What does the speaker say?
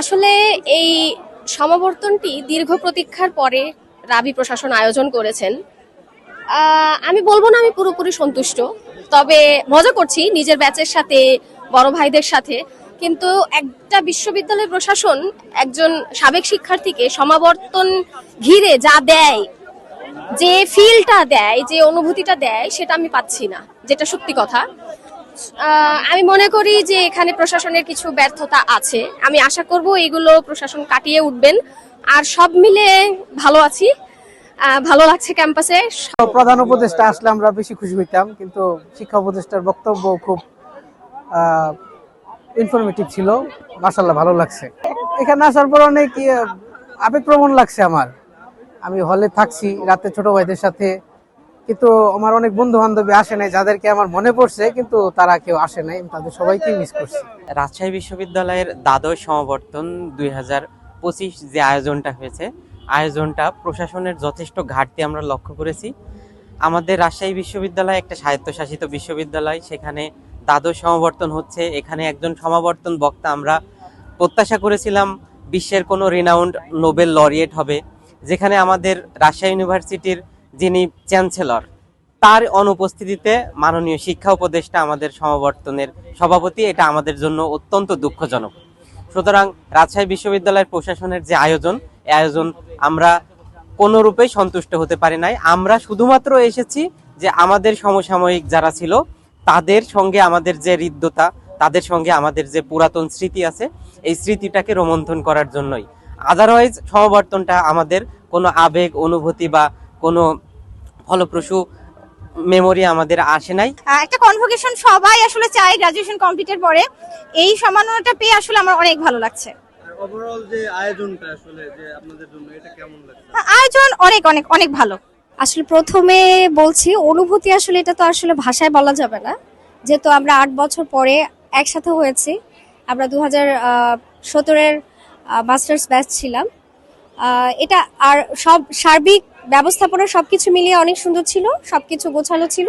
আসলে এই সমাবর্তনটি দীর্ঘ প্রতীক্ষার পরে রাবি প্রশাসন আয়োজন করেছেন। আমি বলবো না আমি পুরোপুরি সন্তুষ্ট, তবে মজা করছি নিজের ব্যাচের সাথে, বড় ভাইদের সাথে। কিন্তু একটা বিশ্ববিদ্যালয় প্রশাসন একজন সাবেক শিক্ষার্থীকে সমাবর্তন ঘিরে যা দেয়, যে ফিলটা দেয়, যে অনুভূতিটা দেয়, সেটা আমি পাচ্ছি না, যেটা সত্যি কথা। আমি মনে করি যে এখানে প্রশাসনের কিছু ব্যর্থতা আছে। আমি আশা করব এগুলো প্রশাসন কাটিয়ে উঠবেন। আর সব মিলে ভালো আছি, ভালো লাগছে ক্যাম্পাসে। প্রধান উপদেষ্টা আসলে আমরা বেশি খুশি হইতাম, কিন্তু শিক্ষা উপদেষ্টার বক্তব্য খুব ইনফরমেটিভ ছিল। মাশাআল্লাহ ভালো লাগছে। এখানে আসার পর অনেক আবেগপ্রবণ লাগছে আমার। আমি হলে থাকছি রাতে ছোট ভাইদের সাথে, কিন্তু আমার অনেক বন্ধু বান্ধবী আসে নাই, যাদেরকে আমার মনে পড়ছে, কিন্তু তারা কেউ আসে নাই। তাদের সবাইকে মিস করছি। রাজশাহী বিশ্ববিদ্যালয়ের দ্বাদশ সমাবর্তন 2025 যে আয়োজনটা হয়েছে, আয়োজনটা প্রশাসনের যথেষ্ট ঘাটতি আমরা লক্ষ্য করেছি। আমাদের রাজশাহী বিশ্ববিদ্যালয় একটা স্বায়ত্তশাসিত বিশ্ববিদ্যালয়, সেখানে দ্বাদশ সমাবর্তন হচ্ছে। এখানে একজন সমাবর্তন বক্তা আমরা প্রত্যাশা করেছিলাম বিশ্বের কোনো রিনাউন্ড নোবেল লরিয়েট হবে, যেখানে আমাদের রাজশাহী ইউনিভার্সিটির যিনি চ্যান্সেলর, তার অনুপস্থিতিতে মাননীয় শিক্ষা উপদেষ্টা আমাদের সমাবর্তনের সভাপতি। এটা আমাদের জন্য অত্যন্ত দুঃখজনক। সুতরাং রাজশাহী বিশ্ববিদ্যালয়ের প্রশাসনের যে আয়োজন, এই আয়োজন আমরা কোনোরূপেই সন্তুষ্ট হতে পারি নাই। আমরা শুধুমাত্র এসেছি যে আমাদের সমসাময়িক যারা ছিল তাদের সঙ্গে আমাদের যে হৃদ্যতা, তাদের সঙ্গে আমাদের যে পুরাতন স্মৃতি আছে, এই স্মৃতিটাকে রোমন্থন করার জন্যই। আদারওয়াইজ সমাবর্তনটা আমাদের কোনো আবেগ, অনুভূতি বা কোনো ফলপ্রসূ মেমোরি আমাদের আসে নাই। একটা কনভোকেশন সবাই আসলে চায় গ্রাজুয়েশন কমপ্লিটের পরে। এই সম্মাননাটা পেয়ে আসলে আমার অনেক ভালো লাগছে। ওভারঅল যে আয়োজনটা আসলে যে আপনাদের জন্য এটা কেমন লাগছে? আয়োজন অনেক অনেক অনেক ভালো। আসলে প্রথমে বলছি অনুভূতি, আসলে এটা তো আসলে ভাষায় বলা যাবে না, যেহেতু আমরা 8 বছর পরে একসাথে হয়েছি। আমরা 2017-এর মাস্টার্স ব্যাচ ছিলাম। এটা আর সব সার্বিক ব্যবস্থাপনা সবকিছু মিলিয়ে অনেক সুন্দর ছিল, সবকিছু গোছালো ছিল।